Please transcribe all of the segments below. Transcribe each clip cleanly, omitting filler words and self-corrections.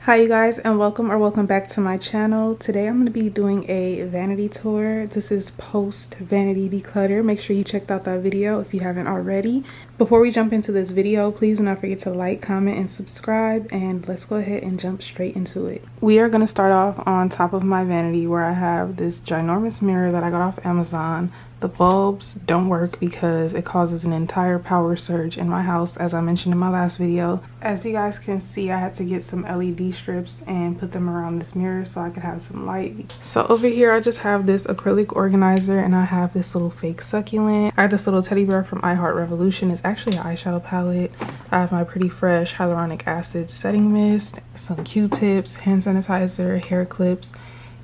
Hi you guys, and welcome back to my channel. Today I'm going to be doing a vanity tour. This is post vanity declutter. Make sure you checked out that video if you haven't already. Before we jump into this video, please do not forget to like, comment, and subscribe, and let's go ahead and jump straight into it. We are going to start off on top of my vanity where I have this ginormous mirror that I got off Amazon. The bulbs don't work because it causes an entire power surge in my house, as I mentioned in my last video. As you guys can see, I had to get some LED strips and put them around this mirror so I could have some light. So over here I just have this acrylic organizer, and I have this little fake succulent. I have this little teddy bear from Revolution. It's actually an eyeshadow palette. I have my Pretty Fresh hyaluronic acid setting mist, some Q-tips, hand sanitizer, hair clips,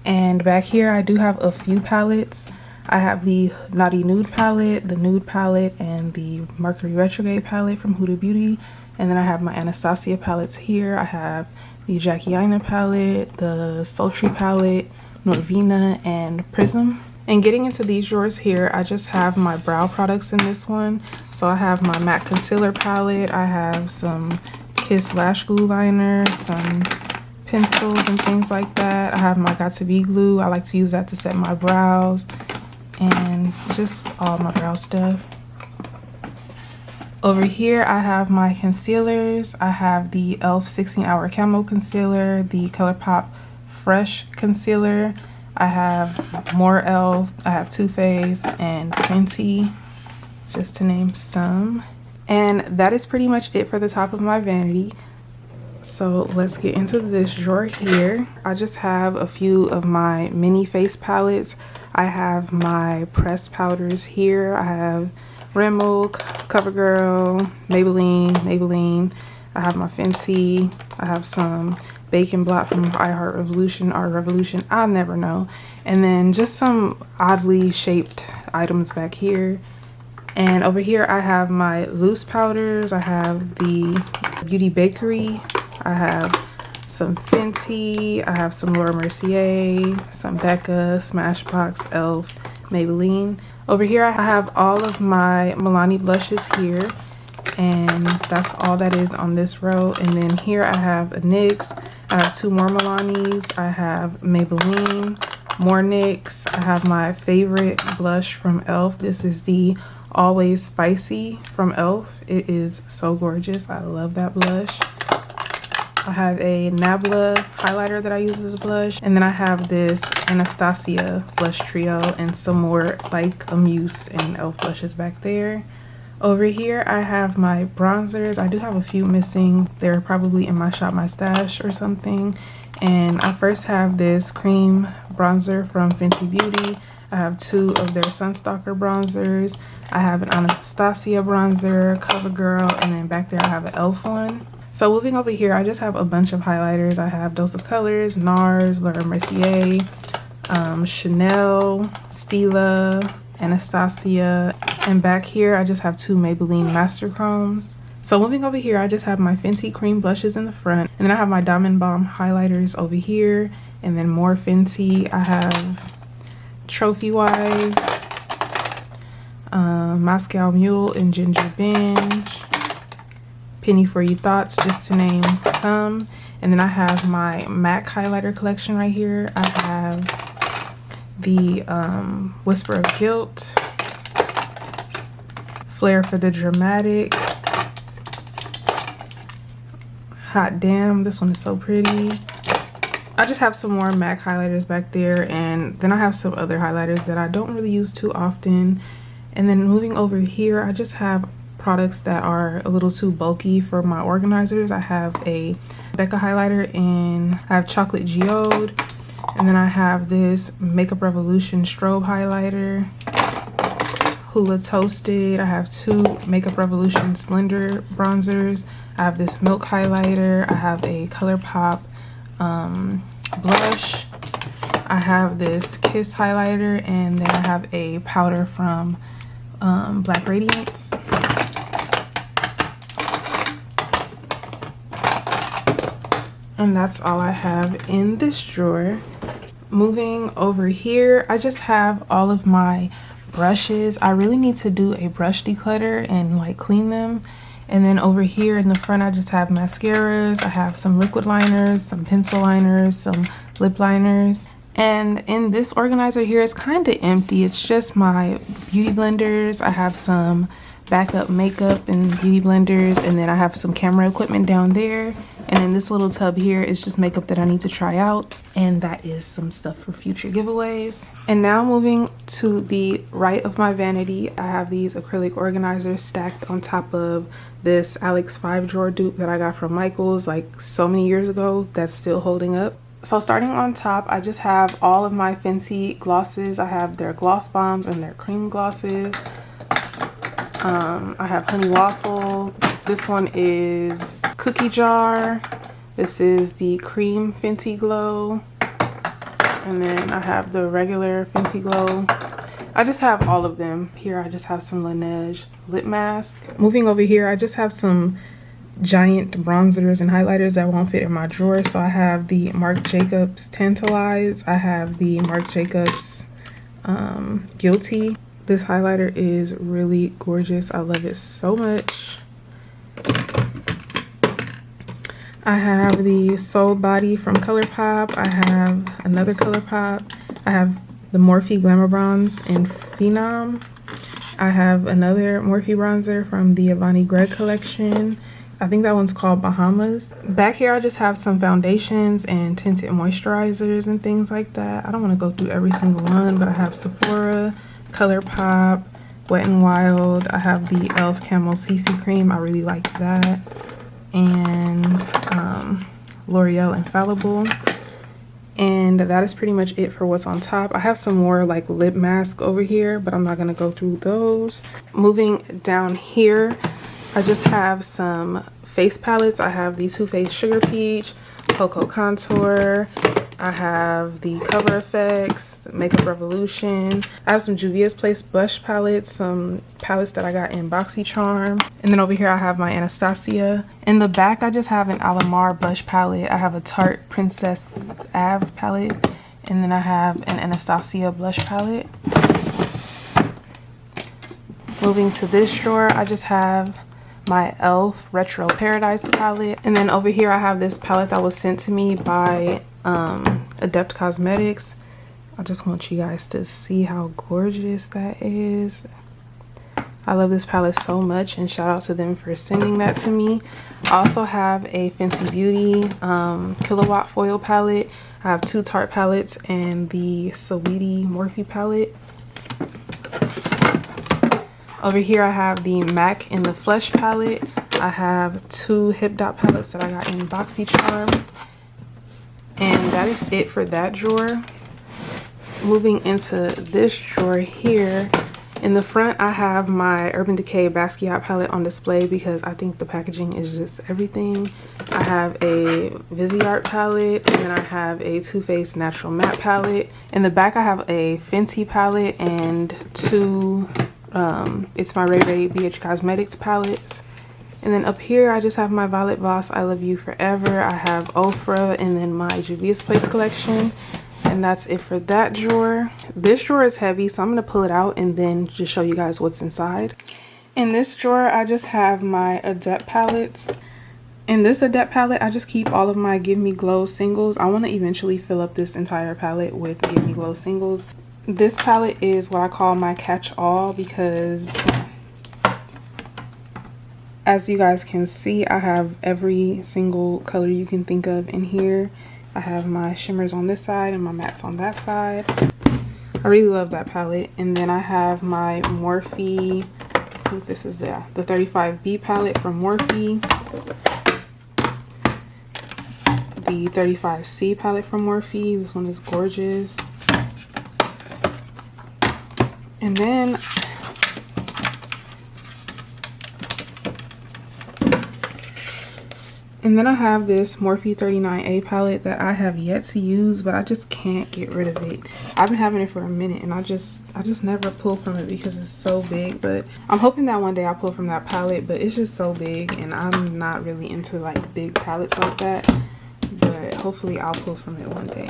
and back here I do have a few palettes. I have the Naughty Nude palette, the Nude palette, and the Mercury Retrograde palette from Huda Beauty. And then I have my Anastasia palettes here. I have the Jackie Aina palette, the Sultry palette, Norvina, and Prism. And getting into these drawers here, I just have my brow products in this one. So I have my matte concealer palette, I have some Kiss lash glue liner, some pencils and things like that. I have my Got To Be glue. I like to use that to set my brows, and just all my brow stuff. Over here I have my concealers. I have the e.l.f. 16-hour camo concealer, the ColourPop fresh concealer. I have more e.l.f. I have Too Faced and Fenty, just to name some. And that is pretty much it for the top of my vanity. So let's get into this drawer here. I just have a few of my mini face palettes. I have my pressed powders here. I have Rimmel, CoverGirl, Maybelline. I have my Fenty. I have some Bacon Blot from Revolution or Revolution, I never know. And then just some oddly shaped items back here. And over here I have my loose powders. I have the Beauty Bakery. I have some Fenty, I have some Laura Mercier, some Becca, Smashbox, e.l.f., Maybelline. Over here I have all of my Milani blushes here, and that's all that is on this row. And then here I have a NYX, I have two more Milanis, I have Maybelline, more NYX, I have my favorite blush from e.l.f. This is the Always Spicy from e.l.f. It is so gorgeous. I love that blush. I have a Nabla highlighter that I use as a blush, and then I have this Anastasia blush trio and some more like Amuse and e.l.f. blushes back there. Over here I have my bronzers. I do have a few missing. They're probably in my Shop My Stash or something. And I first have this cream bronzer from Fenty Beauty. I have two of their Sunstalker bronzers. I have an Anastasia bronzer, CoverGirl, and then back there I have an e.l.f. one. So moving over here, I just have a bunch of highlighters. I have Dose of Colors, NARS, Laura Mercier, Chanel, Stila, Anastasia, and back here I just have two Maybelline Master Chromes. So moving over here, I just have my Fenty cream blushes in the front, and then I have my Diamond Bomb highlighters over here, and then more Fenty. I have Trophy Wife, Moscow Mule, and Ginger Binge, Penny For You Thoughts, just to name some. And then I have my MAC highlighter collection right here. I have the Whisper of Guilt, Flare for the Dramatic, Hot Damn, this one is so pretty. I just have some more MAC highlighters back there, and then I have some other highlighters that I don't really use too often. And then moving over here, I just have products that are a little too bulky for my organizers. I have a Becca highlighter, and I have Chocolate Geode, and then I have this Makeup Revolution strobe highlighter, Hula Toasted. I have two Makeup Revolution Splendor bronzers. I have this Milk highlighter. I have a ColourPop blush. I have this Kiss highlighter, and then I have a powder from Black Radiance. And that's all I have in this drawer. Moving over here, I just have all of my brushes. I really need to do a brush declutter and like clean them. And then over here in the front, I just have mascaras. I have some liquid liners, some pencil liners, some lip liners. And in this organizer here, it's kind of empty. It's just my beauty blenders. I have some backup makeup and beauty blenders, and then I have some camera equipment down there. And then this little tub here is just makeup that I need to try out, and that is some stuff for future giveaways. And now moving to the right of my vanity, I have these acrylic organizers stacked on top of this Alex 5-drawer dupe that I got from Michaels like so many years ago that's still holding up. So starting on top, I just have all of my Fenty glosses. I have their gloss bombs and their cream glosses. I have Honey Waffle. This one is Cookie Jar. This is the Cream Fenty Glow. And then I have the regular Fenty Glow. I just have all of them. Here I just have some Laneige lip mask. Moving over here, I just have some giant bronzers and highlighters that won't fit in my drawer. So I have the Marc Jacobs Tantalize. I have the Marc Jacobs Guilty. This highlighter is really gorgeous. I love it so much. I have the Soul Body from ColourPop. I have another ColourPop. I have the Morphe Glamour Bronze in Phenom. I have another Morphe bronzer from the Avani Greg collection. I think that one's called Bahamas. Back here I just have some foundations and tinted moisturizers and things like that. I don't want to go through every single one, but I have Sephora, ColourPop, Wet n Wild. I have the e.l.f. Camo CC Cream. I really like that. And L'Oreal Infallible. And that is pretty much it for what's on top. I have some more like lip mask over here, but I'm not going to go through those. Moving down here, I just have some face palettes. I have the Too Faced Sugar Peach, Cocoa Contour. I have the Cover FX, Makeup Revolution. I have some Juvia's Place blush palettes, some palettes that I got in BoxyCharm. And then over here I have my Anastasia. In the back I just have an Alamar blush palette. I have a Tarte Princess Ave palette. And then I have an Anastasia blush palette. Moving to this drawer, I just have my e.l.f. Retro Paradise palette. And then over here I have this palette that was sent to me by Adept Cosmetics. I just want you guys to see how gorgeous that is. I love this palette so much, and shout out to them for sending that to me. I also have a Fenty Beauty Kilowatt Foil palette. I have two Tarte palettes and the Saweetie Morphe palette. Over here I have the MAC in the Flesh palette. I have two Hip Dot palettes that I got in BoxyCharm. And that is it for that drawer. Moving into this drawer here, in the front I have my Urban Decay Basquiat palette on display because I think the packaging is just everything. I have a Viseart palette, and then I have a Too Faced Natural Matte palette. In the back I have a Fenty palette and two It's My Ray Ray BH Cosmetics palettes. And then up here I just have my Violet Voss I Love You Forever. I have Ofra, and then my Juvia's Place collection. And that's it for that drawer. This drawer is heavy, so I'm going to pull it out and then just show you guys what's inside. In this drawer I just have my Adept palettes. In this Adept palette I just keep all of my Give Me Glow singles. I want to eventually fill up this entire palette with Give Me Glow singles. This palette is what I call my catch-all because, as you guys can see, I have every single color you can think of in here. I have my shimmers on this side and my mattes on that side. I really love that palette. And then I have my Morphe, I think this is the 35B palette from Morphe. The 35C palette from Morphe. This one is gorgeous. And then I have this Morphe 39A palette that I have yet to use, but I just can't get rid of it. I've been having it for a minute and I just never pull from it because it's so big. But I'm hoping that one day I'll pull from that palette, but it's just so big and I'm not really into like big palettes like that. But hopefully I'll pull from it one day.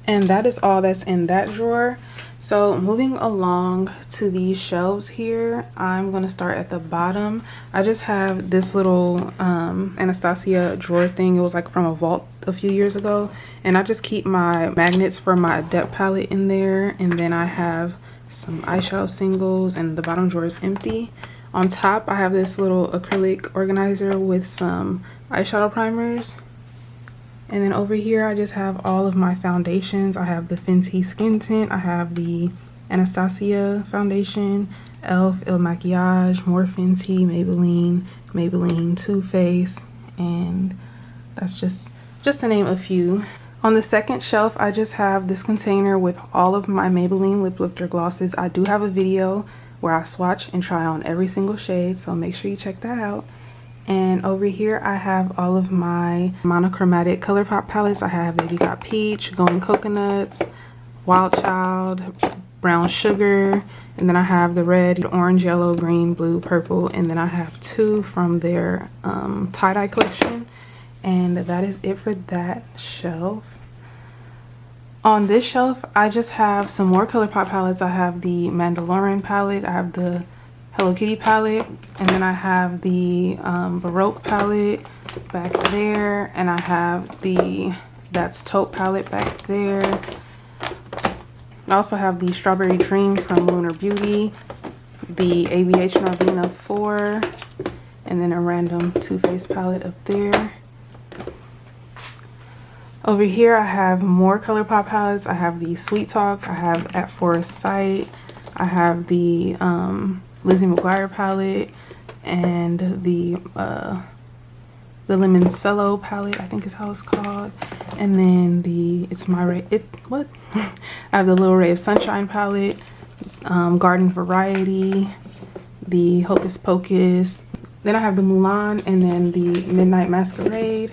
And that is all that's in that drawer. So moving along to these shelves here, I'm going to start at the bottom. I just have this little Anastasia drawer thing. It was like from a vault a few years ago. And I just keep my magnets for my Adept palette in there. And then I have some eyeshadow singles, and the bottom drawer is empty. On top, I have this little acrylic organizer with some eyeshadow primers. And then over here, I just have all of my foundations. I have the Fenty Skin Tint. I have the Anastasia foundation, e.l.f. Il Makiage, more Fenty, Maybelline, Too Faced, and that's just to name a few. On the second shelf, I just have this container with all of my Maybelline Lip Lifter glosses. I do have a video where I swatch and try on every single shade, so make sure you check that out. And over here I have all of my monochromatic ColourPop palettes. I have Baby Got Peach, Golden Coconuts, Wild Child, Brown Sugar, and then I have the red, orange, yellow, green, blue, purple, and then I have two from their tie-dye collection. And that is it for that shelf. On this shelf, I just have some more ColourPop palettes. I have the Mandalorian palette, I have the Hello Kitty palette, and then I have the Baroque palette back there, and I have the That's Taupe palette back there. I also have the Strawberry Dream from Lunar Beauty, the ABH Norblina 4, and then a random Too Faced palette up there. Over here I have more ColourPop palettes. I have the Sweet Talk, I have At Forest Sight, I have the Lizzie McGuire palette, and the Limoncello palette, I think is how it's called, and then the I have the Little Ray of Sunshine palette, Garden Variety, the Hocus Pocus, then I have the Mulan, and then the Midnight Masquerade,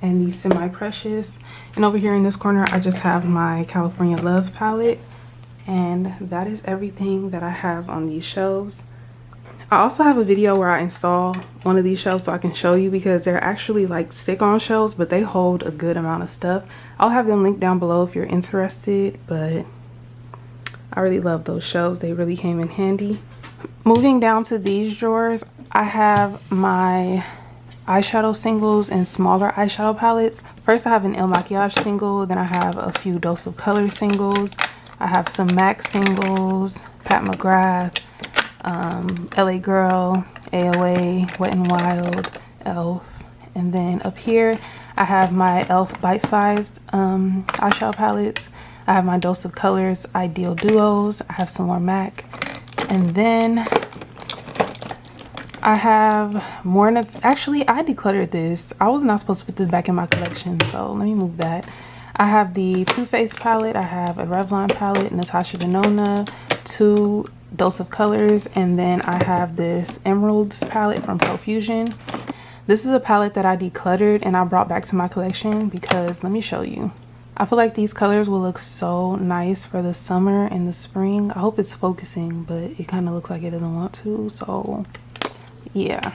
and the Semi Precious. And over here in this corner I just have my California Love palette. And that is everything that I have on these shelves. I also have a video where I install one of these shelves so I can show you, because they're actually like stick-on shelves, but they hold a good amount of stuff. I'll have them linked down below if you're interested, but I really love those shelves. They really came in handy. Moving down to these drawers, I have my eyeshadow singles and smaller eyeshadow palettes. First I have an Il Makiage single, then I have a few Dose of Color singles. I have some MAC singles, Pat McGrath, LA Girl, AOA, Wet n Wild, e.l.f. And then up here, I have my e.l.f. bite-sized eyeshadow palettes. I have my Dose of Colors Ideal Duos. I have some more MAC. And then I have more. Actually, I decluttered this. I was not supposed to put this back in my collection, so let me move that. I have the Too Faced palette, I have a Revlon palette, Natasha Denona, two Dose of Colors, and then I have this Emeralds palette from Profusion. This is a palette that I decluttered and I brought back to my collection because, let me show you. I feel like these colors will look so nice for the summer and the spring. I hope it's focusing, but it kind of looks like it doesn't want to, so yeah.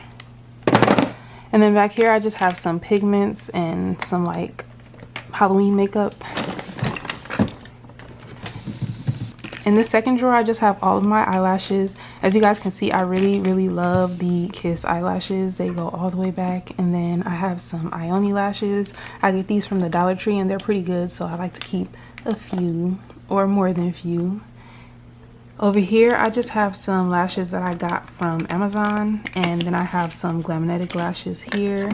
And then back here I just have some pigments and some like Halloween makeup. In the second drawer I just have all of my eyelashes. As you guys can see, I really love the Kiss eyelashes. They go all the way back. And then I have some Ioni lashes. I get these from the Dollar Tree and they're pretty good, so I like to keep a few or more than a few. Over here I just have some lashes that I got from Amazon, and then I have some Glamnetic lashes here.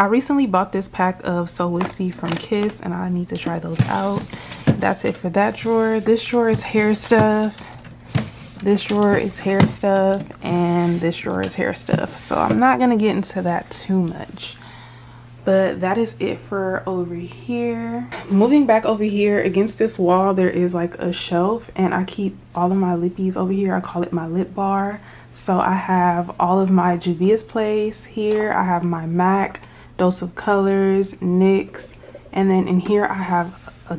I recently bought this pack of So Wispy from Kiss and I need to try those out. That's it for that drawer. This drawer is hair stuff. This drawer is hair stuff, and this drawer is hair stuff. So I'm not gonna get into that too much. But that is it for over here. Moving back over here, against this wall there is like a shelf, and I keep all of my lippies over here. I call it my lip bar. So I have all of my Juvia's Place here. I have my MAC, Dose of Colors, NYX, and then in here I have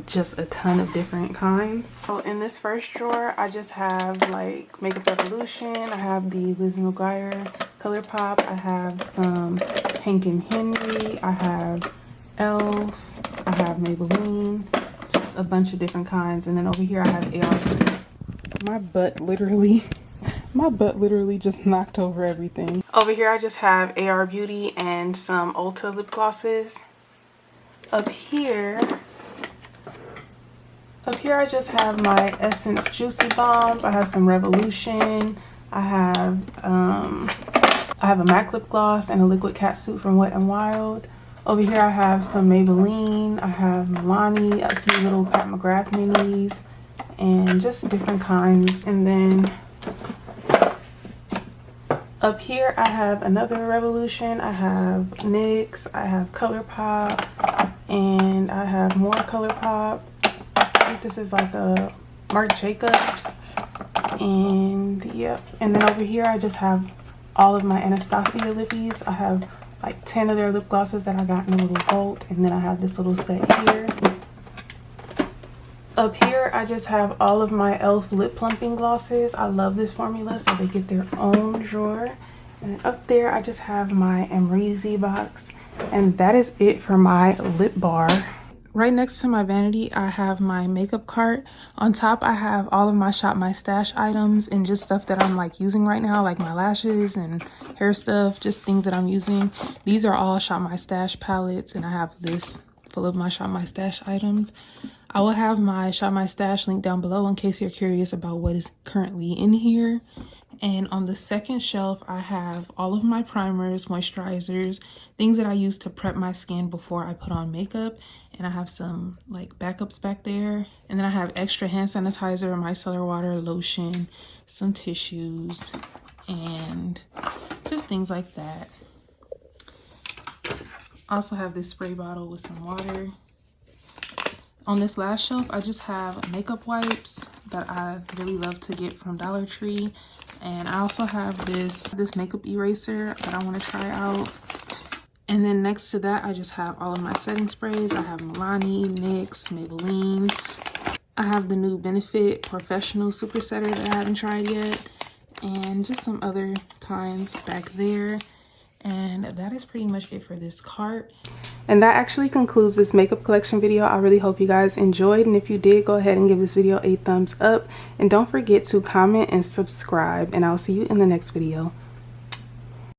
just a ton of different kinds. So in this first drawer I just have like Makeup Revolution, I have the Lizzie McGuire ColourPop, I have some Hank and Henry, I have e.l.f., I have Maybelline, just a bunch of different kinds. And then over here I have AR. My butt literally just knocked over everything. Over here I just have AR Beauty and some Ulta lip glosses. Up here I just have my Essence Juicy Bombs. I have some Revolution. I have a MAC lip gloss and a liquid catsuit from Wet n Wild. Over here I have some Maybelline. I have Milani, a few little Pat McGrath minis, and just different kinds. And then up here I have another Revolution. I have NYX. I have ColourPop, and I have more ColourPop. I think this is like a Marc Jacobs. And yep. And then over here I just have all of my Anastasia lippies. I have like 10 of their lip glosses that I got in a little bolt. And then I have this little set here. Up here I just have all of my e.l.f. lip plumping glosses. I love this formula, so they get their own drawer. And up there I just have my Amrezy box. And that is it for my lip bar. Right next to my vanity, I have my makeup cart. On top, I have all of my Shop My Stash items and just stuff that I'm like using right now, like my lashes and hair stuff, just things that I'm using. These are all Shop My Stash palettes, and I have this full of my Shop My Stash items. I will have my Shop My Stash link down below in case you're curious about what is currently in here. And on the second shelf, I have all of my primers, moisturizers, things that I use to prep my skin before I put on makeup. And I have some like backups back there. And then I have extra hand sanitizer, micellar water, lotion, some tissues, and just things like that. I also have this spray bottle with some water. On this last shelf, I just have makeup wipes that I really love to get from Dollar Tree. And I also have this makeup eraser that I want to try out. And then next to that, I just have all of my setting sprays. I have Milani, NYX, Maybelline. I have the new Benefit Professional Super Setter that I haven't tried yet. And just some other kinds back there. And that is pretty much it for this cart. And that actually concludes this makeup collection video. I really hope you guys enjoyed, and if you did, go ahead and give this video a thumbs up, and don't forget to comment and subscribe, and I'll see you in the next video.